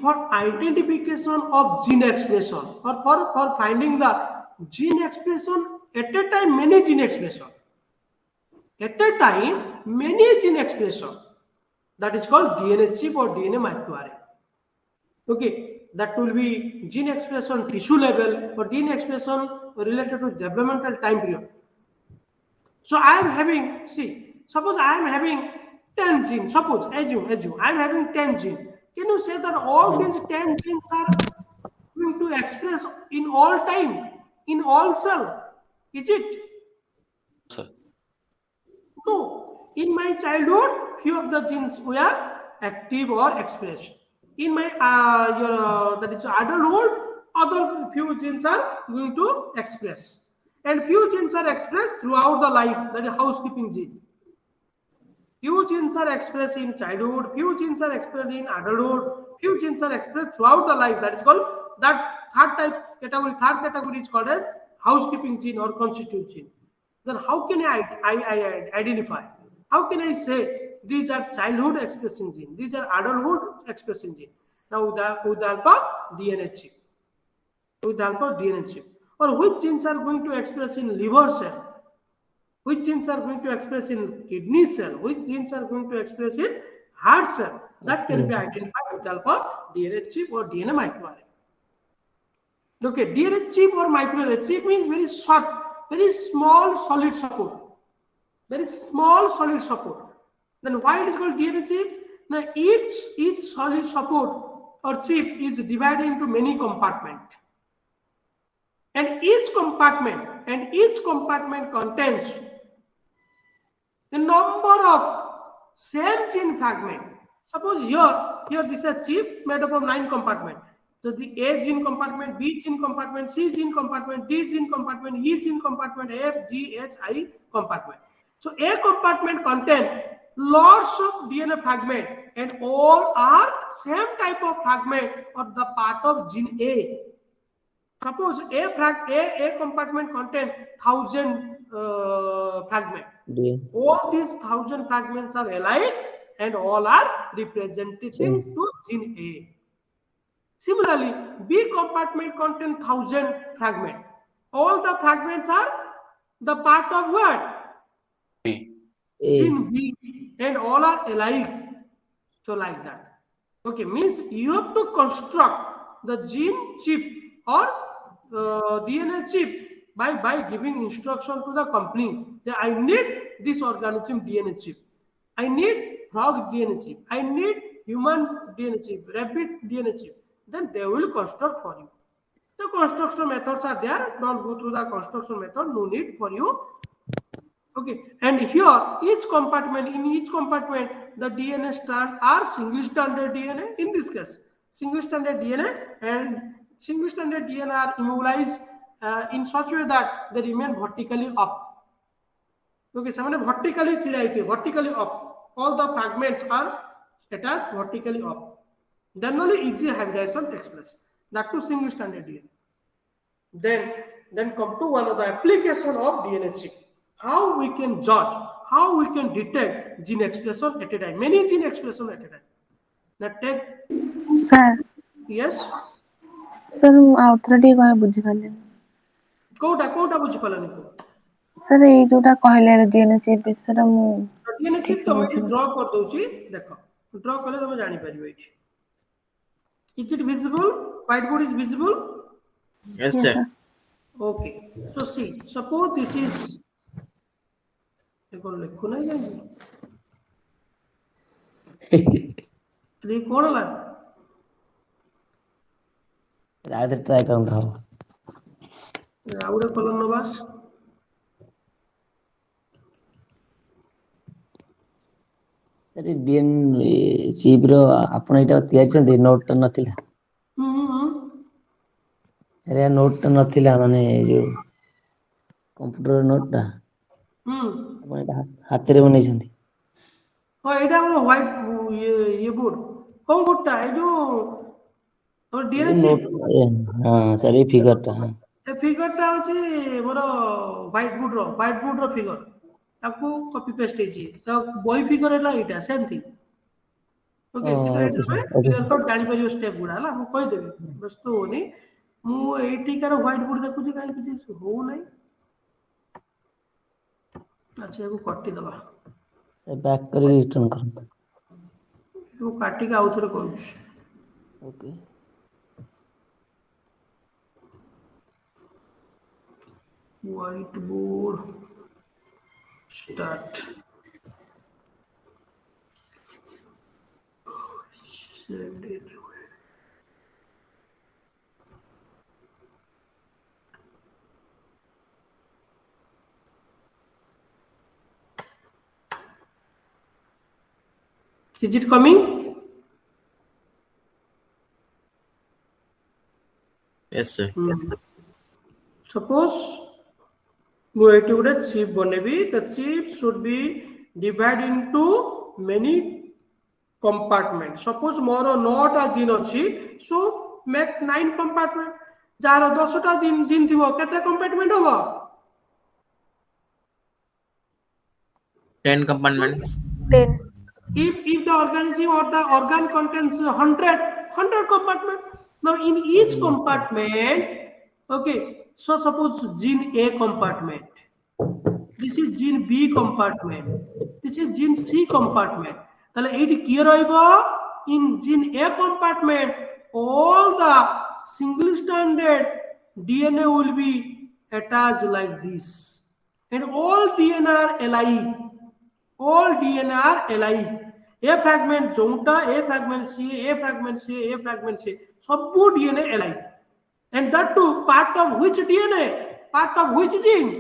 for identification of gene expression or for finding the gene expression at a time, many gene expression. At a time, many gene expression. That is called DNA chip or DNA microarray. Okay, that will be gene expression tissue level or gene expression related to developmental time period. So I am having, see, suppose I am having 10 genes, suppose, assume, I am having 10 genes. Can you say that all these 10 genes are going to express in all time, in all cell? Is it? Sir. No. In my childhood, few of the genes were active or expressed. In my that is adulthood, other few genes are going to express, and few genes are expressed throughout the life. That is housekeeping gene. Few genes are expressed in childhood, few genes are expressed in adulthood, few genes are expressed throughout the life. That is called that third type category. Third category is called as housekeeping gene or constituent gene. Then how can I identify? How can I say these are childhood expressing gene, these are adulthood expressing gene? Now with the help of DNA chip. With the help of DNA chip. Or which genes are going to express in liver cell? Which genes are going to express in kidney cell? Which genes are going to express in heart cell? That can be identified with the help of DNA chip or DNA microarray. Okay, DNA chip or microarray. Chip means very short, very small solid support. Very small solid support. Then why it is called DNA chip? Now each solid support or chip is divided into many compartments. And each compartment contains a number of same gene fragment. Suppose here this is a chip made up of 9 compartments. So the A gene compartment, B gene compartment, C gene compartment, D gene compartment, E gene compartment, F, G, H, I compartment. So A compartment contains lots of DNA fragment and all are same type of fragment or the part of gene A. Suppose A compartment contains 1,000 fragments. Yeah. All these 1,000 fragments are alike and all are representative to gene A. Similarly, B compartment contains 1,000 fragments. All the fragments are the part of what? B. Gene B, and all are alike. So like that. Okay, means you have to construct the gene chip or DNA chip by giving instruction to the company that I need this organism DNA chip, I need frog DNA chip, I need human DNA chip, rabbit DNA chip. Then they will construct for you. The construction methods are there. Don't go through the construction method. No need for you. Okay, and here in each compartment, the DNA strand are single stranded DNA. In this case, single stranded DNA and single stranded DNA are immobilized in such a way that they remain vertically up. Okay, so vertically up. All the fragments are attached vertically up. Then only easy hybridization takes place. That too single stranded DNA. Then come to one of the application of DNA chip. How we can judge, how we can detect gene expression at a time, many gene expression at a time. Now take. Sir. Yes. Sir, authority कहाँ बुझी पाले? कोटा बुझी पाला नहीं को? Sir, ये जो टा कहले DNA chip इसका मु. DNA chip तो मैं draw कर दूँ ची, देखो, draw करें तो मैं जानी पारी वही. Is it visible? Whiteboard is visible? Yes, sir. Okay. So see, suppose this is. लिखो नहीं जाएगी कौन ला रात ट्राई करूं था आउडे कलम नबा अरे डीएन चिप रो आपण एटा तयार छथि नोट नथिला अरे नोट नथिला माने जो कंप्यूटर नोट ता हाथ रे बनै छथि हां एटा हमर व्हाइट ये बोर्ड कोन बोर्डटा है जो और डीएनए चिप हां सरी फिगरटा हां ए फिगरटा होची मोर व्हाइट बोर्ड रो फिगर आपको कॉपी पेस्ट हेची तो बॉय फिगर एला एटा same thing okay okay, sir. Okay. Clear cut जानि परियो स्टेप गुडा हला हम कहि देबे व्यस्त होनी मु एठी कार व्हाइट बोर्ड देखु काई किछि हो नै अच्छा एगो कट्टी दबा बैक करके रिटर्न करंतु। एगो काटी के आउथरे करू okay. White board start send it away. Is it coming? Yes, sir. Suppose ମୁଁ ଏଠି ଗୋଟେ chip ବନେବି the chip should be divided into many compartments. Suppose ମୋର 9ଟା ଜିନ୍ ଅଛି so make 9 compartment ଯାହାର 10ଟା ଜିନ୍ ଥିବ କେତେ compartment ହବ 10 compartments. 10. if the organism or the organ contains 100 compartment now in each compartment okay so suppose gene A compartment this is gene B compartment this is gene C compartment তাহলে এইটি কি রইব in gene A compartment all the single stranded DNA will be attached like this and all DNA are alike all DNA are alike A fragment जोटा A fragment C A fragment C A fragment C सब DNA alike and that too part of which DNA part of which gene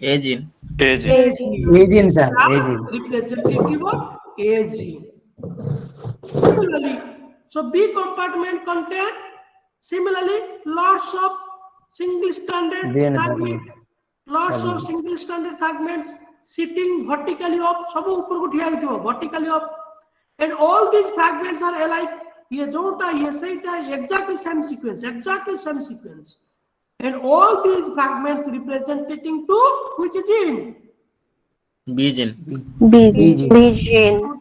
A gene. A gene Agent, sir. Agent. representative of A gene similarly so B compartment contain similarly lots of single stranded DNA fragment lots of single stranded fragments sitting vertically up सब ऊपर को ठिया हितो vertically up and all these fragments are alike ये जोटा ये सेटा exactly same sequence and all these fragments representing to which gene B gene. B gene.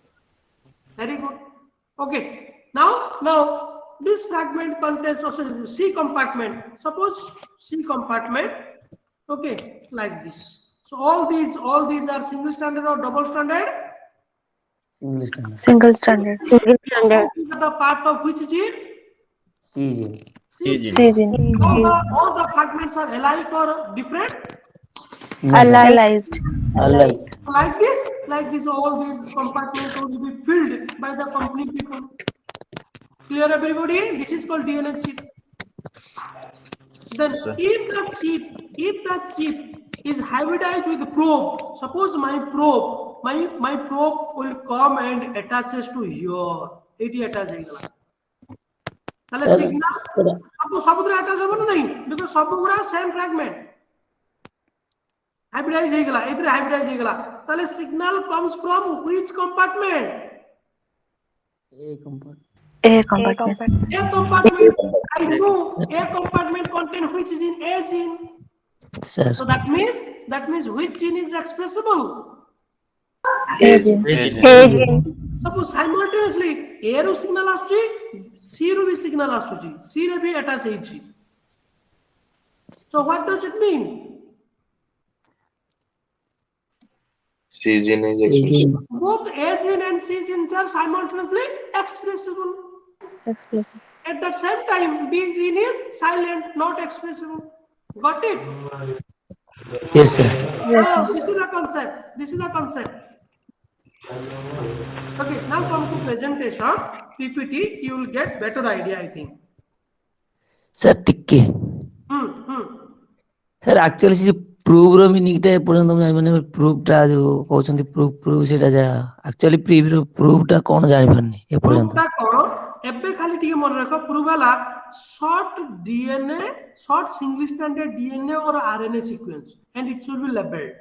very good okay now this fragment contains also C compartment suppose C compartment okay like this so all these are single stranded or double stranded Single stranded. these are the part of which gene C gene. C gene. C gene. all the fragments are alike or different Allyized. Alike. like this all these compartments will be filled by the complete people clear everybody this is called DNA chip then Sir. if the chip is hybridized with probe suppose my probe will come and attaches to here it attach ହେଇଗଲା ତାହେଲେ signal ସବୁଥିରେ attach ହେବ ନା ନାହିଁ because ସବୁଗୁରା same fragment hybridized ହେଇଗଲା ଏଥିରେ hybridized ହେଇଗଲା ତାହେଲେ signal comes from which compartment A compartment. A compartment. A compartment I know A compartment contain which gene A gene Sir. so that means which gene is expressible A gene. A gene. A gene. suppose simultaneously A ରୁ signal ଆସୁଛି C ରୁ ବି signal ଆସୁଛି C ରେ ବି attach ହେଇଛି so what does it mean C gene is expressible. both A gene and C genes are simultaneously expressible Expressible. at the same time B gene is silent not expressible got it Yes, sir. Yes, sir. this is the concept okay now come to presentation PPT you will get better idea I think Sir, ଟିକେ sir actually ସେ proof ର meaning ଟା ଏପର୍ଯ୍ୟନ୍ତ ମୁଁ ଜାଣିପାରୁନି proof ଟା ଯୋଉ କହୁଛନ୍ତି proof ସେଇଟା ଯା actually proof ଟା କଣ ଜାଣିପାରୁନି ଏପର୍ଯ୍ୟନ୍ତ proof ଟା କଣ ଏବେ ଖାଲି ଟିକେ ମନେ ରଖ proof ହେଲା short DNA short single stranded DNA or RNA sequence and it should be labeled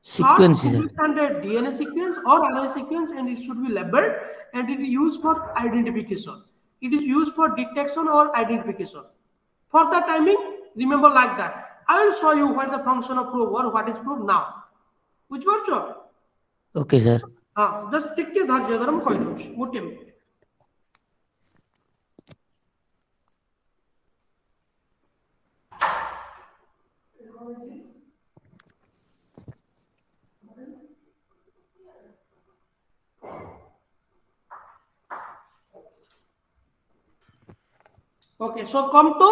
short Sequence, sir. single stranded DNA sequence or RNA sequence and it should be labeled and it is used for identification it is used for detection or identification for the timing remember like that I will show you what the function of proof or what is proof now which word sir Okay, sir. हाँ just टिके धैर्य धर मैं कहि दउछि गोटे minute Okay, so come to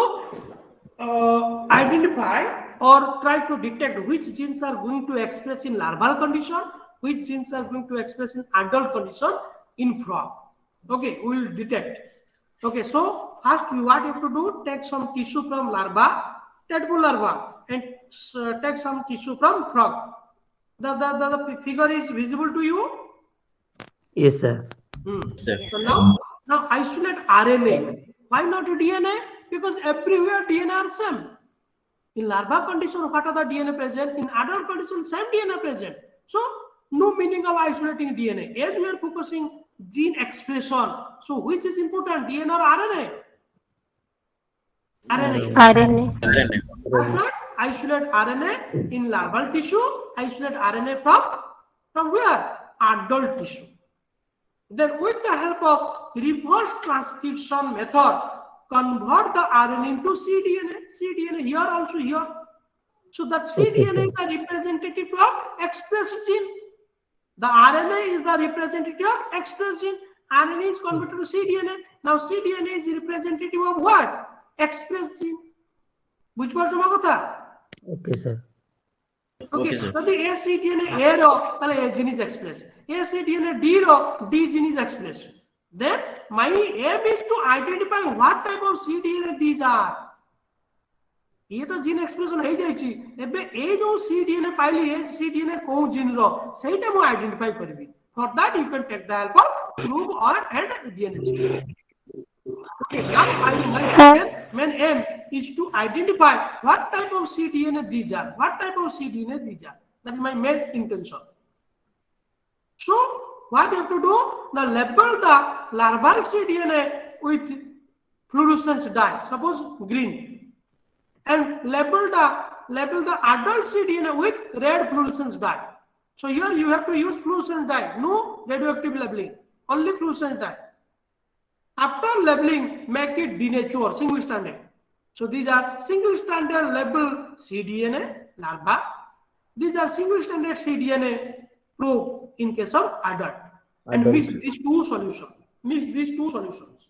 identify or try to detect which genes are going to express in larval condition, which genes are going to express in adult condition in frog. Okay, we will detect. Okay, so first what you have to do, take some tissue from larva, tadpole larva, and take some tissue from frog. The figure is visible to you? Yes, sir. Sir. So now isolate RNA. Why not DNA? Because everywhere DNA are same. In larva condition, what are the DNA present? In adult condition, same DNA present. So no meaning of isolating DNA. As we are focusing gene expression, so which is important, DNA or RNA? RNA. RNA. RNA. That's right. Isolate RNA in larval tissue. Isolate RNA from where? Adult tissue. Then with the help of reverse transcription method, convert the RNA into cDNA. cDNA here also here. So that cDNA is the representative of expressed gene. The RNA is the representative of expressed gene. RNA is converted to cDNA. Now cDNA is representative of what? Expressed gene. Which part of my Okay, sir. Okay, sir. so the A cDNA A ro, tale A gene is expressed. A cDNA D ro, D gene is expressed. Then my aim is to identify what type of cDNA these are. ये तो gene expression हो जाइछि एबे ए जो cDNA पाइली ए cDNA को जीन रो सेटा मु आइडेंटिफाई करबी for that you can take the help of probe और and DNA okay now my main aim is to identify what type of cDNA these are, what type of cDNA these are. That is my main intention. So what you have to do, now label the larval cDNA with fluorescence dye, suppose green, and label the adult cDNA with red fluorescence dye. So here you have to use fluorescence dye, no radioactive labeling, only fluorescence dye. After labeling, make it denature, single stranded. So these are single stranded label cDNA larva. These are single stranded cDNA probe in case of adult. And mix these two solutions. Mix these two solutions.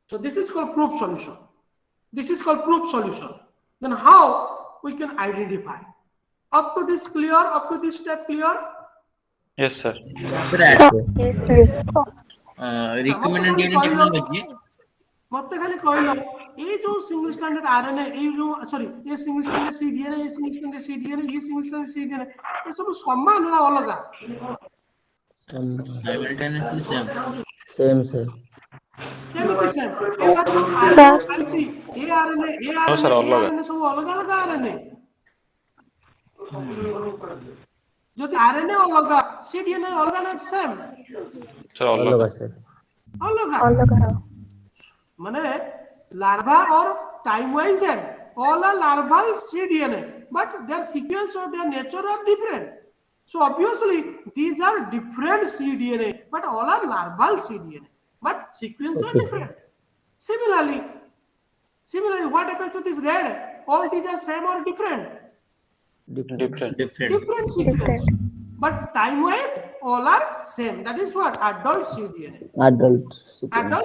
So this is called probe solution. This is called probe solution. Then how we can identify? Up to this clear? Up to this step clear? Yes, sir. Yes, yes. Recommended DNA technology. मत्ते खाली कहलो ए जो single standard RNA ए जो sorry ये single standard cDNA ये single standard cDNA ये single standard cDNA ये सब समान ना अलग Simultaneously same. Same, sir. केमिति सेम एका जो आरएनए आईसी ए आरएनए No, sir, अलग है। आरएनए सब अलग अलग आरएनए যদি আরএনএ অলগ সিডিএনএ অলগ না সেম Sir, All अलग of us, sir. अलग মানে larva or time wise same, all are larval cDNA, but their sequence or their nature are different. So obviously these are different cDNA, but all are larval cDNA, but sequence are different. Similarly what happens to this red? All these are same or different? different. Different sequence, but time wise all are same. That is what adult cDNA. Adult. Adult